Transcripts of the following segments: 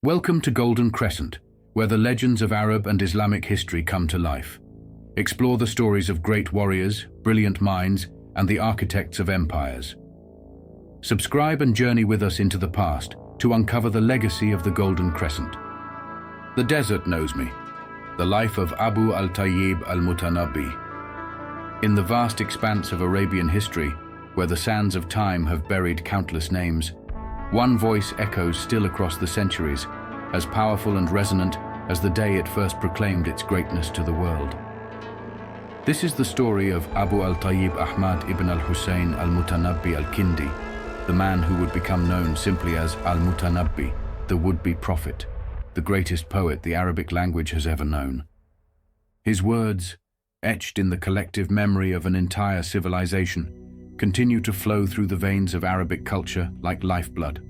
Welcome to Golden Crescent, where the legends of Arab and Islamic history come to life. Explore the stories of great warriors, brilliant minds, and the architects of empires. Subscribe and journey with us into the past to uncover the legacy of the Golden Crescent. The desert knows me. The life of Abu al-Tayyib al-Mutanabbi. In the vast expanse of Arabian history, where the sands of time have buried countless names, one voice echoes still across the centuries, as powerful and resonant as the day it first proclaimed its greatness to the world. This is the story of Abu al-Tayyib Ahmad ibn al-Hussein al-Mutanabbi al-Kindi, the man who would become known simply as al-Mutanabbi, the would-be prophet, the greatest poet the Arabic language has ever known. His words, etched in the collective memory of an entire civilization, continue to flow through the veins of Arabic culture like lifeblood.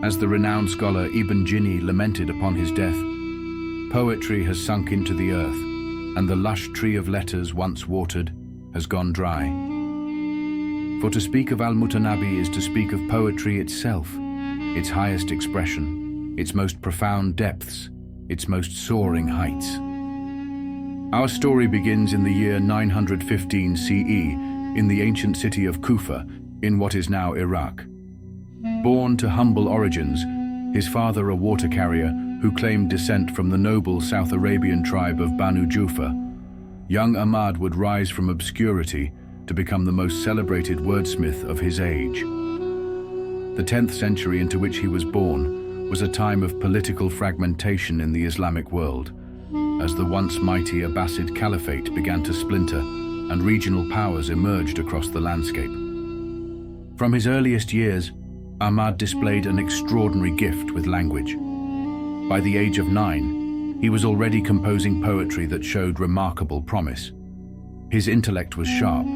As the renowned scholar Ibn Jinni lamented upon his death, poetry has sunk into the earth, and the lush tree of letters once watered has gone dry. For to speak of al-Mutanabbi is to speak of poetry itself, its highest expression, its most profound depths, its most soaring heights. Our story begins in the year 915 CE, in the ancient city of Kufa, in what is now Iraq. Born to humble origins, his father a water carrier who claimed descent from the noble South Arabian tribe of Banu Jufa, young Ahmad would rise from obscurity to become the most celebrated wordsmith of his age. The 10th century into which he was born was a time of political fragmentation in the Islamic world, as the once mighty Abbasid Caliphate began to splinter and regional powers emerged across the landscape. From his earliest years, Ahmad displayed an extraordinary gift with language. By the age of 9, he was already composing poetry that showed remarkable promise. His intellect was sharp,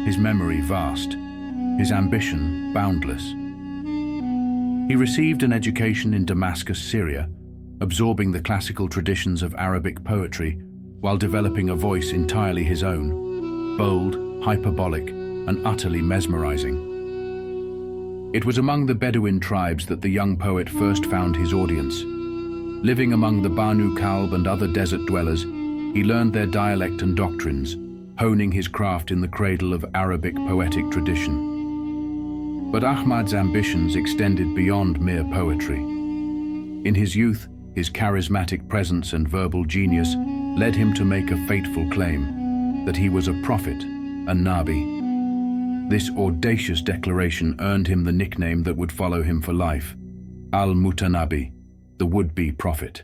his memory vast, his ambition boundless. He received an education in Damascus, Syria, absorbing the classical traditions of Arabic poetry while developing a voice entirely his own, bold, hyperbolic, and utterly mesmerizing. It was among the Bedouin tribes that the young poet first found his audience. Living among the Banu Kalb and other desert dwellers, he learned their dialect and doctrines, honing his craft in the cradle of Arabic poetic tradition. But Ahmad's ambitions extended beyond mere poetry. In his youth, his charismatic presence and verbal genius led him to make a fateful claim: that he was a prophet, a Nabi. This audacious declaration earned him the nickname that would follow him for life: al-Mutanabbi, the would-be prophet.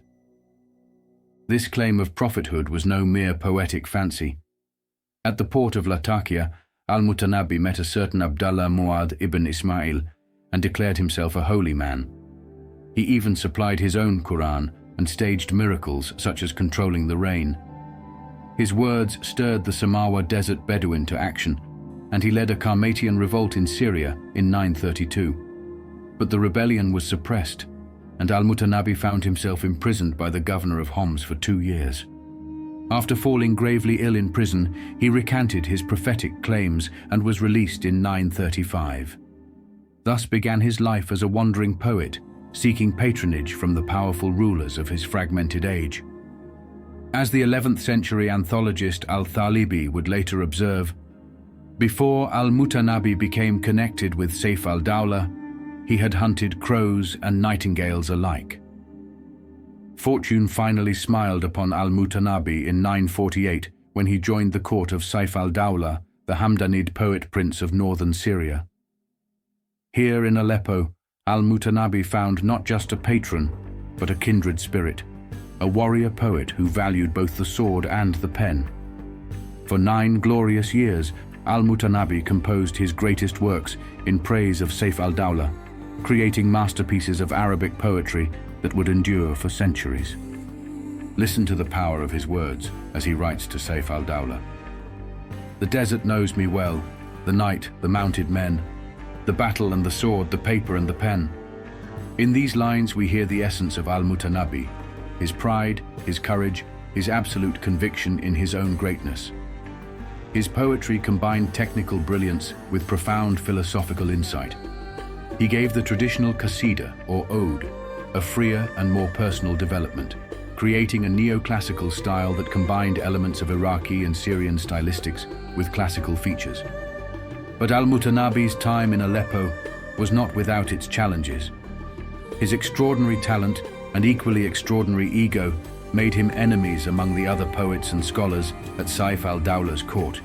This claim of prophethood was no mere poetic fancy. At the port of Latakia, al-Mutanabbi met a certain Abdallah Muad ibn Ismail and declared himself a holy man. He even supplied his own Quran and staged miracles such as controlling the rain. His words stirred the Samawa desert Bedouin to action, and he led a Carmatian revolt in Syria in 932. But the rebellion was suppressed, and al-Mutanabbi found himself imprisoned by the governor of Homs for 2 years. After falling gravely ill in prison, he recanted his prophetic claims and was released in 935. Thus began his life as a wandering poet, seeking patronage from the powerful rulers of his fragmented age. As the 11th century anthologist al-Tayyib would later observe, before al-Mutanabbi became connected with Sayf al-Dawla, he had hunted crows and nightingales alike. Fortune finally smiled upon al-Mutanabbi in 948 when he joined the court of Sayf al-Dawla, the Hamdanid poet prince of northern Syria. Here in Aleppo, al-Mutanabbi found not just a patron, but a kindred spirit, a warrior poet who valued both the sword and the pen. For 9 glorious years, al-Mutanabbi composed his greatest works in praise of Sayf al-Dawla, creating masterpieces of Arabic poetry that would endure for centuries. Listen to the power of his words as he writes to Sayf al-Dawla. The desert knows me well, the night, the mounted men, the battle and the sword, the paper and the pen. In these lines we hear the essence of al-Mutanabbi, his pride, his courage, his absolute conviction in his own greatness. His poetry combined technical brilliance with profound philosophical insight. He gave the traditional qasida, or ode, a freer and more personal development, creating a neoclassical style that combined elements of Iraqi and Syrian stylistics with classical features. But al-Mutanabbi's time in Aleppo was not without its challenges. His extraordinary talent and equally extraordinary ego made him enemies among the other poets and scholars at Sayf al-Dawla's court,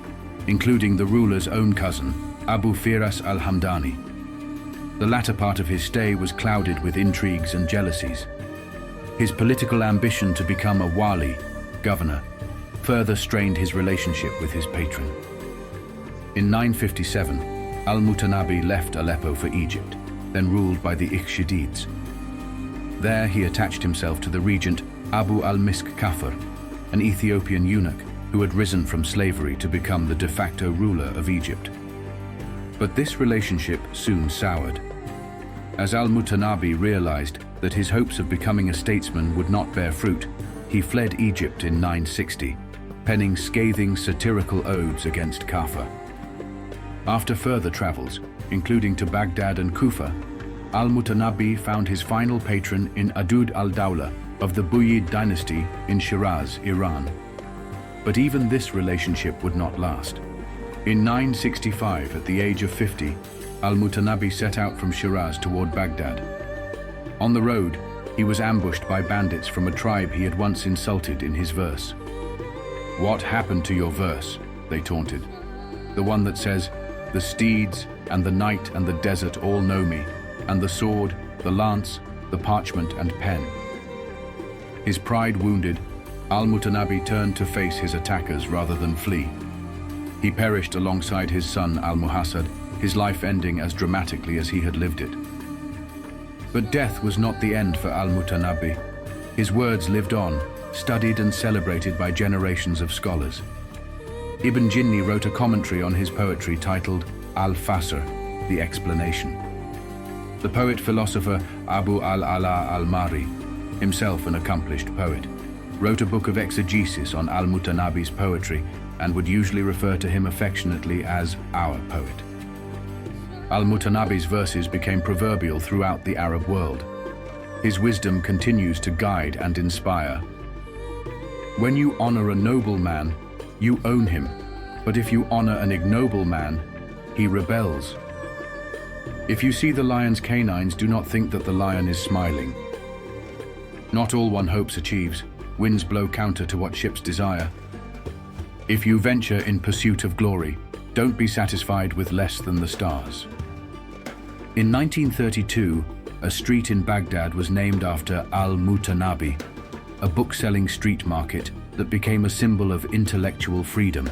including the ruler's own cousin, Abu Firas al-Hamdani. The latter part of his stay was clouded with intrigues and jealousies. His political ambition to become a wali, governor, further strained his relationship with his patron. In 957, al-Mutanabbi left Aleppo for Egypt, then ruled by the Ikhshidids. There he attached himself to the regent Abu al-Misk Kafr, an Ethiopian eunuch who had risen from slavery to become the de facto ruler of Egypt. But this relationship soon soured. As al-Mutanabbi realized that his hopes of becoming a statesman would not bear fruit, he fled Egypt in 960, penning scathing satirical odes against Kafr. After further travels, including to Baghdad and Kufa, al-Mutanabbi found his final patron in Adud al-Dawla of the Buyid dynasty in Shiraz, Iran. But even this relationship would not last. In 965, at the age of 50, al-Mutanabbi set out from Shiraz toward Baghdad. On the road, he was ambushed by bandits from a tribe he had once insulted in his verse. "What happened to your verse?" they taunted. "The one that says, 'The steeds and the night and the desert all know me, and the sword, the lance, the parchment and pen.'" His pride wounded, al-Mutanabbi turned to face his attackers rather than flee. He perished alongside his son al-Muhassad, his life ending as dramatically as he had lived it. But death was not the end for al-Mutanabbi. His words lived on, studied and celebrated by generations of scholars. Ibn Jinni wrote a commentary on his poetry titled Al-Fasr, the Explanation. The poet-philosopher Abu al-Ala al-Mari, himself an accomplished poet, wrote a book of exegesis on al-Mutanabbi's poetry and would usually refer to him affectionately as our poet. Al-Mutanabbi's verses became proverbial throughout the Arab world. His wisdom continues to guide and inspire. When you honor a noble man, you own him, but if you honor an ignoble man, he rebels. If you see the lion's canines, do not think that the lion is smiling. Not all one hopes achieves. Winds blow counter to what ships desire. If you venture in pursuit of glory, don't be satisfied with less than the stars. In 1932, a street in Baghdad was named after al-Mutanabbi, a book-selling street market that became a symbol of intellectual freedom.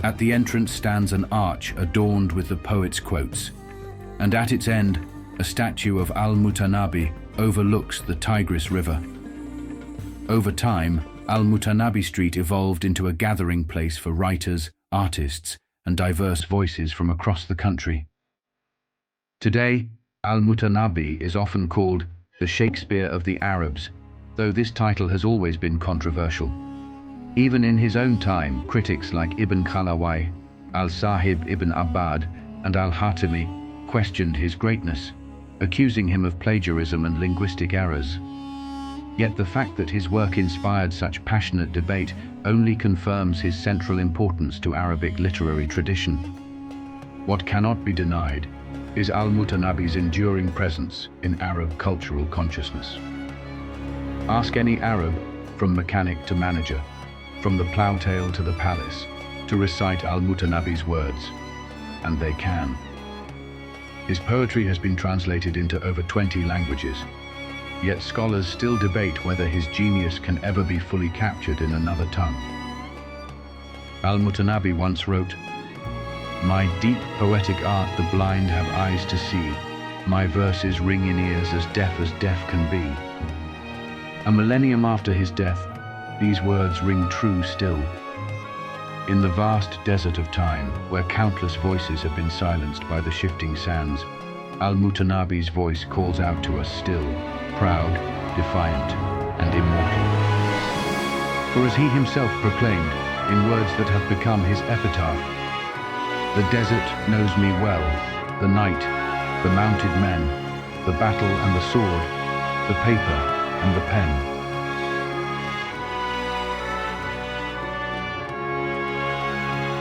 At the entrance stands an arch adorned with the poet's quotes, and at its end, a statue of al-Mutanabbi overlooks the Tigris River. Over time, al-Mutanabbi Street evolved into a gathering place for writers, artists, and diverse voices from across the country. Today, al-Mutanabbi is often called the Shakespeare of the Arabs, though this title has always been controversial. Even in his own time, critics like Ibn Khalawai, al-Sahib ibn Abbad, and al-Hatimi questioned his greatness, accusing him of plagiarism and linguistic errors. Yet the fact that his work inspired such passionate debate only confirms his central importance to Arabic literary tradition. What cannot be denied is al-Mutanabbi's enduring presence in Arab cultural consciousness. Ask any Arab, from mechanic to manager, from the ploughtail to the palace, to recite al-Mutanabbi's words, and they can. His poetry has been translated into over 20 languages, yet scholars still debate whether his genius can ever be fully captured in another tongue. Al-Mutanabbi once wrote, "My deep poetic art the blind have eyes to see, my verses ring in ears as deaf can be." A millennium after his death, these words ring true still. In the vast desert of time, where countless voices have been silenced by the shifting sands, al-Mutanabbi's voice calls out to us still, proud, defiant, and immortal. For as he himself proclaimed, in words that have become his epitaph, "The desert knows me well, the night, the mounted men, the battle and the sword, the paper and the pen.